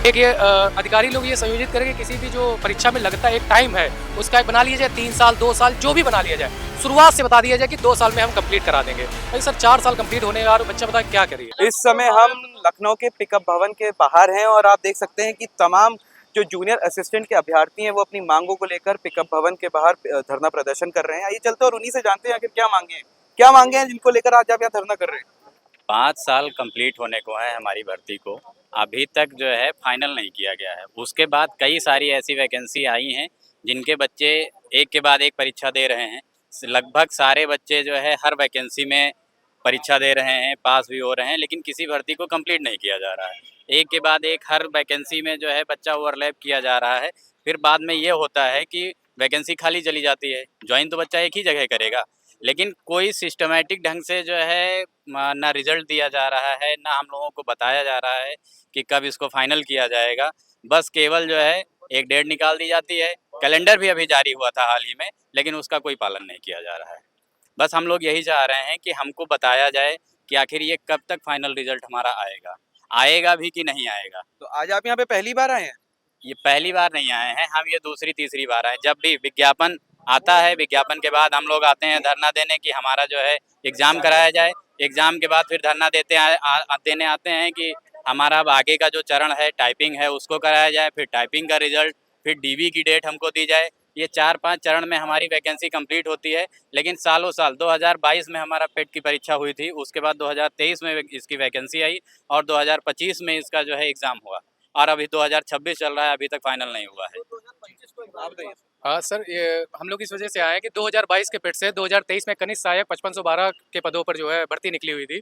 एक ये अधिकारी लोग ये संयोजित करें कि किसी भी जो परीक्षा में लगता है एक टाइम है, उसका एक बना लिया जाए 3 साल 2 साल जो भी बना लिया जाए, शुरुआत से बता दिया जाए कि 2 साल में हम कंप्लीट करा देंगे। भाई सर 4 साल कंप्लीट होने और बच्चा बता क्या करिए। इस समय हम लखनऊ के पिकअप भवन के बाहर हैं और आप देख सकते हैं कि तमाम जो जूनियर असिस्टेंट के अभ्यर्थी हैं वो अपनी मांगों को लेकर पिकअप भवन के बाहर धरना प्रदर्शन कर रहे हैं। आइए चलते और उन्हीं से जानते हैं आखिर क्या मांगे हैं जिनको लेकर आज आप यहाँ धरना कर रहे हैं। 5 साल कंप्लीट होने को है हमारी भर्ती को, अभी तक जो है फाइनल नहीं किया गया है। उसके बाद कई सारी ऐसी वैकेंसी आई हैं जिनके बच्चे एक के बाद एक परीक्षा दे रहे हैं। लगभग सारे बच्चे जो है हर वैकेंसी में परीक्षा दे रहे हैं, पास भी हो रहे हैं, लेकिन किसी भर्ती को कंप्लीट नहीं किया जा रहा है। एक के बाद एक हर वैकेंसी में जो है बच्चा ओवरलैप किया जा रहा है। फिर बाद में ये होता है कि वैकेंसी खाली चली जाती है। ज्वाइन तो बच्चा एक ही जगह करेगा, लेकिन कोई सिस्टमैटिक ढंग से जो है ना रिजल्ट दिया जा रहा है, ना हम लोगों को बताया जा रहा है कि कब इसको फाइनल किया जाएगा। बस केवल जो है एक डेट निकाल दी जाती है। कैलेंडर भी अभी जारी हुआ था हाल ही में, लेकिन उसका कोई पालन नहीं किया जा रहा है। बस हम लोग यही चाह रहे हैं कि हमको बताया जाए कि आखिर ये कब तक फाइनल रिजल्ट हमारा आएगा भी कि नहीं आएगा। तो आज आप यहाँ पे पहली बार आए हैं। ये पहली बार नहीं आए हैं, हम ये दूसरी तीसरी बार आए। जब भी विज्ञापन आता है, विज्ञापन के बाद हम लोग आते हैं धरना देने कि हमारा जो है एग्ज़ाम कराया जाए। एग्ज़ाम के बाद फिर धरना देने आते हैं कि हमारा अब आगे का जो चरण है टाइपिंग है उसको कराया जाए, फिर टाइपिंग का रिजल्ट, फिर डीवी की डेट हमको दी जाए। ये 4-5 चरण में हमारी वैकेंसी कंप्लीट होती है। लेकिन सालों साल 2022 में हमारा पेट की परीक्षा हुई थी, उसके बाद 2023 में इसकी वैकेंसी आई और 2025 में इसका जो है एग्ज़ाम हुआ और अभी 2026 चल रहा है, अभी तक फाइनल नहीं हुआ है। आप बताइए। हाँ सर, ये हम लोग इस वजह से आए हैं कि 2022 के पेट से 2023 में कनिष्ठ सहायक 5512 के पदों पर जो है भर्ती निकली हुई थी।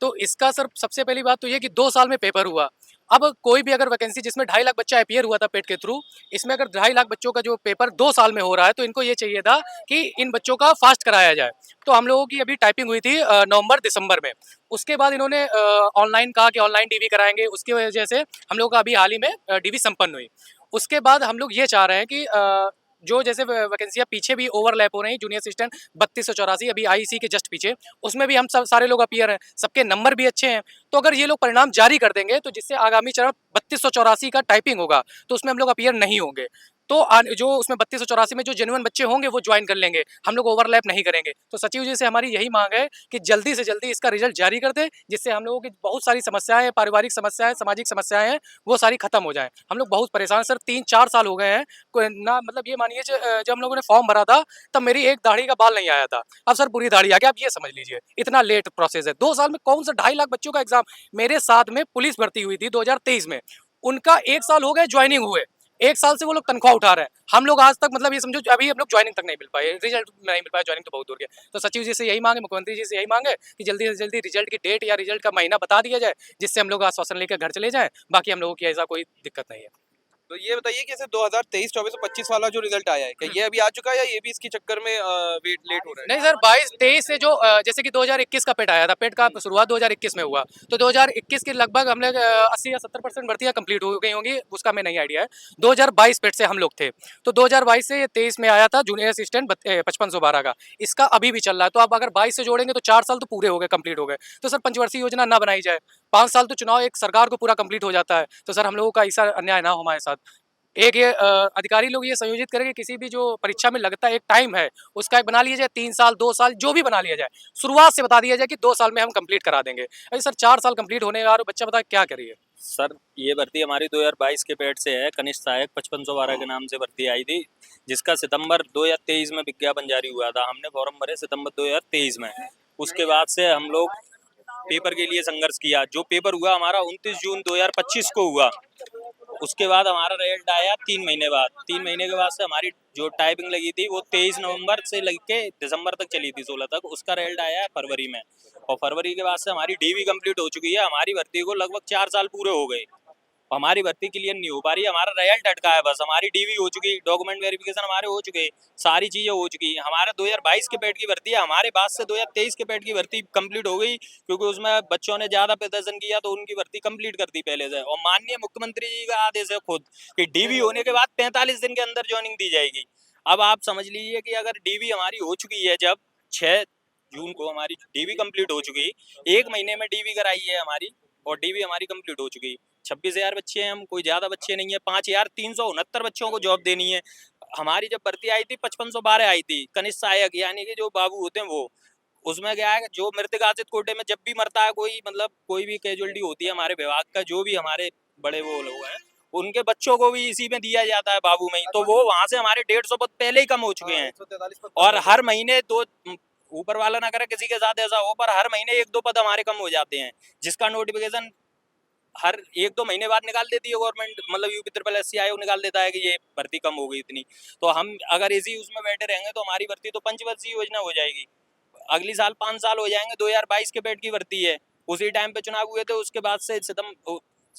तो इसका सर सबसे पहली बात तो ये कि 2 साल में पेपर हुआ। अब कोई भी अगर वैकेंसी जिसमें 2.5 लाख बच्चा अपीयर हुआ था पेट के थ्रू, इसमें अगर 2.5 लाख बच्चों का जो पेपर 2 साल में हो रहा है तो इनको ये चाहिए था कि इन बच्चों का फास्ट कराया जाए। तो हम लोगों की अभी टाइपिंग हुई थी नवंबर-दिसंबर में। उसके बाद इन्होंने ऑनलाइन कहा कि ऑनलाइन डीवी कराएँगे, उसकी वजह से हम लोगों का अभी हाल ही में डीवी संपन्न हुई। उसके बाद हम लोग ये चाह रहे हैं कि जो जैसे वैकेंसियाँ पीछे भी ओवरलैप हो रही हैं, जूनियर असिस्टेंट 3284 अभी आईसी के जस्ट पीछे, उसमें भी हम सब सारे लोग अपीयर हैं, सबके नंबर भी अच्छे हैं। तो अगर ये लोग परिणाम जारी कर देंगे तो जिससे आगामी चरण 3284 का टाइपिंग होगा तो उसमें हम लोग अपीयर नहीं होंगे। तो जो उसमें 3284 में जो जेन्युइन बच्चे होंगे वो ज्वाइन कर लेंगे, हम लोग ओवरलैप नहीं करेंगे। तो सचिव जी से हमारी यही मांग है कि जल्दी से जल्दी इसका रिजल्ट जारी कर दें, जिससे हम लोगों की बहुत सारी समस्याएं, पारिवारिक समस्याएं, सामाजिक समस्याएं हैं, वो सारी खत्म हो जाएं। हम लोग बहुत परेशान सर, 3-4 साल हो गए हैं ना, मतलब ये मानिए जब हम लोगों ने फॉर्म भरा था तब मेरी एक दाढ़ी का बाल नहीं आया था, अब सर पूरी दाढ़ी आ गया। आप ये समझ लीजिए इतना लेट प्रोसेस है। 2 साल में कौन सा 2.5 लाख बच्चों का एग्जाम। मेरे साथ में पुलिस भर्ती हुई थी 2023 में, उनका 1 साल हो गए ज्वाइनिंग हुए, 1 साल से वो लोग तनख्वाह उठा रहे हैं। हम लोग आज तक मतलब ये समझो अभी हम लोग ज्वाइनिंग तक नहीं मिल पाए, रिजल्ट नहीं मिल पाया, ज्वाइनिंग तो बहुत दूर की है। तो सचिव जी से यही मांगे, मुख्यमंत्री जी से यही मांगे कि जल्दी से जल्दी रिजल्ट की डेट या रिजल्ट का महीना बता दिया जाए, जिससे हम लोग आश्वासन लेकर घर चले जाएं। बाकी हम लोगों की ऐसा कोई दिक्कत नहीं है। तो ये बताइए कि जैसे 2023, 24 और 25 वाला जो रिजल्ट आया है क्या ये अभी आ चुका है या ये भी इसके चक्कर में वेट लेट हो रहा नहीं सर, 22-23 से जो जैसे कि 2021 का पेट आया था, पेट का शुरुआत 2021 में हुआ, तो 2021 के लगभग हम लोग 80 या 70% भर्तियां कंप्लीट हो गई होंगी, उसका हमें नहीं आइडिया है। 2022 पेट से हम लोग थे, तो 2022 से 23 में आया था जूनियर असिस्टेंट 5512 का, इसका अभी भी चल रहा है। तो आप अगर 22 से जोड़ेंगे तो 4 साल तो पूरे हो गए, कंप्लीट हो गए। तो सर पंचवर्षीय योजना ना बनाई जाए, 5 साल तो चुनाव एक सरकार को पूरा कंप्लीट हो जाता है। तो सर हम लोगों का ऐसा अन्याय ना हो हमारे साथ। एक ये अधिकारी लोग ये संयोजित करें कि किसी भी जो परीक्षा में लगता है एक टाइम है, उसका एक बना लिया जाए 3 साल 2 साल जो भी बना लिया जाए, शुरुआत से बता दिया जाए कि 2 साल में हम कंप्लीट करा देंगे। अरे सर 4 साल कंप्लीट होने और बच्चा बता क्या करिए। सर ये भर्ती हमारी 2022 के पेट से है। कनिष्ठ सहायक 5512 के नाम से भर्ती आई थी, जिसका सितंबर 2023 में विज्ञापन जारी हुआ था। हमने फॉर्म भरे सितंबर 2023 में। उसके बाद से हम लोग पेपर के लिए संघर्ष किया। जो पेपर हुआ हमारा 29 जून 2025 को हुआ। उसके बाद हमारा रिजल्ट आया 3 महीने बाद। 3 महीने के बाद से हमारी जो टाइपिंग लगी थी वो 23 नवंबर से लग के दिसंबर तक चली थी, 16 तक। उसका रिजल्ट आया है फरवरी में, और फरवरी के बाद से हमारी डीवी कंप्लीट हो चुकी है। हमारी भर्ती को लगभग 4 साल पूरे हो गए, हमारी भर्ती क्लियर नहीं हो पा रही। हमारा रिजल्ट अटका है, बस हमारी डीवी हो चुकी, डॉक्यूमेंट वेरिफिकेशन हमारे हो चुके, सारी चीज़ें हो चुकी। हमारा 2022 के पेट की भर्ती है, हमारे बाद से 2023 के पेट की भर्ती कंप्लीट हो गई, क्योंकि उसमें बच्चों ने ज़्यादा प्रदर्शन किया तो उनकी भर्ती कंप्लीट कर दी पहले से। और माननीय मुख्यमंत्री जी का आदेश है खुद कि डीवी होने के बाद 45 दिन के अंदर ज्वाइनिंग दी जाएगी। अब आप समझ लीजिए कि अगर डीवी हमारी हो चुकी है, जब 6 जून को हमारी डीवी कंप्लीट हो चुकी, 1 महीने में डीवी कराई है हमारी और डीवी हमारी कंप्लीट हो चुकी, 26,000 बच्चे हैं हम, कोई ज्यादा बच्चे नहीं है। 5,369 बच्चों को जॉब देनी है। हमारी जब भर्ती आई थी 5512 आई थी, कनिष्ठ सहायक यानी कि जो बाबू होते हैं वो। उसमें क्या है, जो मृतक आश्रित कोटे में जब भी मरता है कोई, मतलब कोई भी कैजुअलिटी होती है हमारे विभाग का, जो भी हमारे बड़े वो लोग हैं, उनके बच्चों को भी इसी में दिया जाता है बाबू में ही। तो वो वहां से हमारे 150 पद पहले ही कम हो चुके हैं। और हर महीने दो, ऊपर वाला ना करे किसी के साथ ऐसा हो, पर हर महीने 1-2 पद हमारे कम हो जाते हैं, जिसका नोटिफिकेशन हर 1-2 महीने बाद निकाल देती है गवर्नमेंट, मतलब यूपी ट्रिपल एस आयोग निकाल देता है कि ये भर्ती कम हो गई इतनी। तो हम अगर इसी उसमें बैठे रहेंगे तो हमारी भर्ती तो पंचवर्षीय योजना हो जाएगी। अगली साल 5 साल हो जाएंगे, 2022 के पेट की भर्ती है। उसी टाइम पे चुनाव हुए थे, उसके बाद से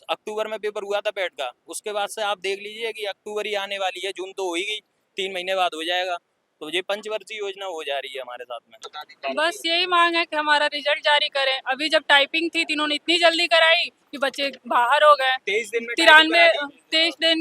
अक्टूबर में पेपर हुआ था पेट का, उसके बाद से आप देख लीजिए कि अक्टूबर ही आने वाली है, जून तो हो ही गई, 3 महीने बाद हो जाएगा। तो ये पंचवर्षीय योजना हो जा रही है हमारे साथ में। बस यही मांग है कि हमारा रिजल्ट जारी करें। अभी जब टाइपिंग थी तो इन्होंने इतनी जल्दी कराई कि बच्चे बाहर हो गए। 23 दिन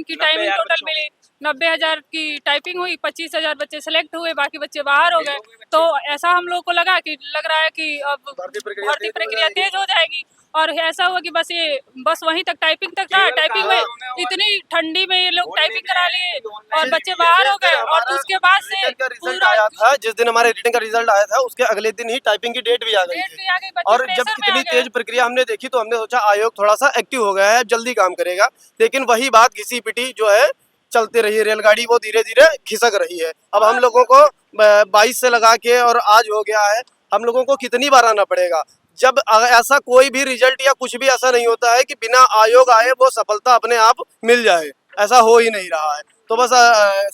की टाइमिंग टोटल मिली, 90,000 की टाइपिंग हुई, 25,000 बच्चे सेलेक्ट हुए, बाकी बच्चे बाहर हो गए। तो ऐसा हम लोग को लग रहा है कि अब भर्ती प्रक्रिया तेज हो जाएगी। और ऐसा हुआ कि बस वहीं तक टाइपिंग तक था। टाइपिंग में इतनी ठंडी में ये लोग टाइपिंग करा लिए और बच्चे बाहर हो गए। और उसके बाद से रिजल्ट आया था, जिस दिन हमारे रिटर्न का रिजल्ट आया था उसके अगले दिन ही टाइपिंग की डेट भी आ गई डेट थी। भी आ गई, बच्चे और जब प्रेशर में आ इतनी गए। तेज प्रक्रिया हमने देखी तो हमने सोचा आयोग थोड़ा सा एक्टिव हो गया है, जल्दी काम करेगा। लेकिन वही बात घिसी पिटी जो है चलती रही, रेलगाड़ी वो धीरे धीरे खिसक रही है। अब हम लोगों को 22 से लगा के और आज हो गया है, हम लोगों को कितनी बार आना पड़ेगा। जब ऐसा कोई भी रिजल्ट या कुछ भी ऐसा नहीं होता है कि बिना आयोग आए वो सफलता अपने आप मिल जाए, ऐसा हो ही नहीं रहा है। तो बस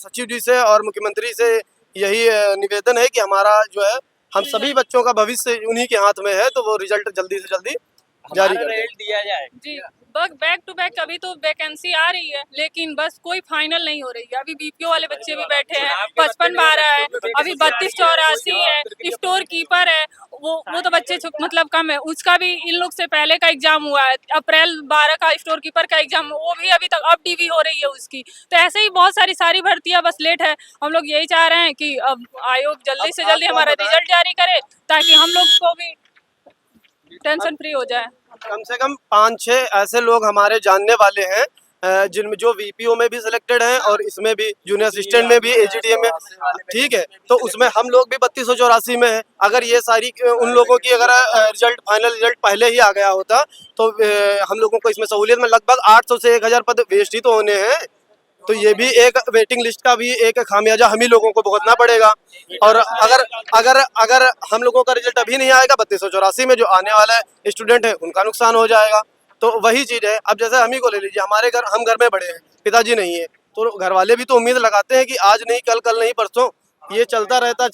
सचिव जी से और मुख्यमंत्री से यही निवेदन है कि हमारा जो है हम सभी बच्चों का भविष्य उन्हीं के हाथ में है, तो वो रिजल्ट जल्दी से जल्दी जारी कर दें। दिया जाए जी, बैक टू बैक अभी तो वैकेंसी आ रही है, लेकिन बस कोई फाइनल नहीं हो रही है। अभी बीपीओ वाले बच्चे भी बैठे हैं, 55-12 है, अभी 32-84 है, स्टोर कीपर है, वो तो बच्चे मतलब कम है। उसका भी इन लोग से पहले का एग्जाम हुआ है, अप्रैल 12 का स्टोर कीपर का एग्जाम, वो भी अभी तक अब डीवी हो रही है उसकी। तो ऐसे ही बहुत सारी भर्तियां बस लेट है। हम लोग यही चाह रहे हैं कि अब आयोग जल्दी से जल्दी हमारा रिजल्ट जारी करे, ताकि हम लोग को भी टेंशन फ्री हो जाए। कम से कम 5-6 ऐसे लोग हमारे जानने वाले हैं जिनमें जो वीपीओ में भी सिलेक्टेड हैं और इसमें भी जूनियर असिस्टेंट में भी, एजीडीएम में, ठीक है। तो उसमें हम लोग भी 3284 में है। अगर ये सारी उन लोगों की अगर रिजल्ट फाइनल रिजल्ट पहले ही आ गया होता तो हम लोगों को इसमें सहूलियत में लगभग 800 से 1000 पद वेस्ट ही तो होने हैं। तो ये भी एक वेटिंग लिस्ट का भी एक खामियाजा हम ही लोगों को भुगतना पड़ेगा। और अगर अगर अगर हम लोगों का रिजल्ट अभी नहीं आएगा, 3284 में जो आने वाला है स्टूडेंट है उनका नुकसान हो जाएगा। तो वही चीज़ है। अब जैसे हम ही को ले लीजिए, हमारे घर, हम घर में बड़े हैं, पिताजी नहीं है, तो घर वाले भी तो उम्मीद लगाते हैं कि आज नहीं कल, कल नहीं परसों, ये चलता रहता।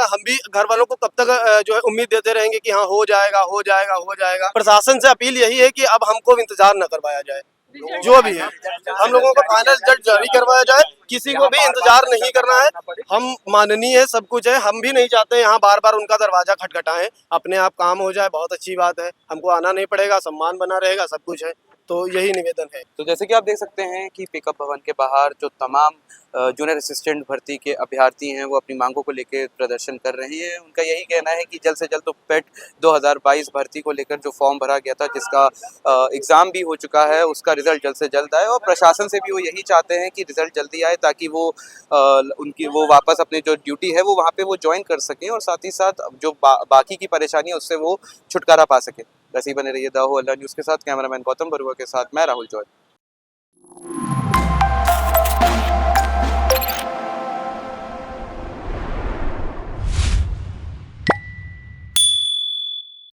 हम भी घर वालों को कब तक जो है उम्मीद देते रहेंगे कि हाँ हो जाएगा हो जाएगा हो जाएगा। प्रशासन से अपील यही है कि अब हमको इंतजार न करवाया जाए, जो भी है हम लोगों को फाइनल रिजल्ट जारी करवाया जाए, किसी को भी इंतजार नहीं करना है। हम माननीय है, सब कुछ है, हम भी नहीं चाहते यहाँ बार बार उनका दरवाजा खटखटाएं, अपने आप काम हो जाए, बहुत अच्छी बात है, हमको आना नहीं पड़ेगा, सम्मान बना रहेगा, सब कुछ है। तो यही निवेदन है। तो जैसे कि आप देख सकते हैं कि पिकअप भवन के बाहर जो तमाम जूनियर असिस्टेंट भर्ती के अभ्यर्थी हैं वो अपनी मांगों को लेकर प्रदर्शन कर रहे हैं। उनका यही कहना है कि जल्द से जल्द तो पेट 2022 भर्ती को लेकर जो फॉर्म भरा गया था, जिसका एग्ज़ाम भी हो चुका है, उसका रिज़ल्ट जल्द से जल्द आए। और प्रशासन से भी वो यही चाहते हैं कि रिज़ल्ट जल्दी आए, ताकि वो उनकी वो वापस अपनी जो ड्यूटी है वो वहाँ पर वो ज्वाइन कर सकें, और साथ ही साथ जो बाकी की परेशानी है उससे वो छुटकारा पा सकें। वैसे ही बने रहिए दाहो अल्लाह न्यूज़ के साथ। कैमरामैन गौतम बरुआ के साथ मैं राहुल जॉय।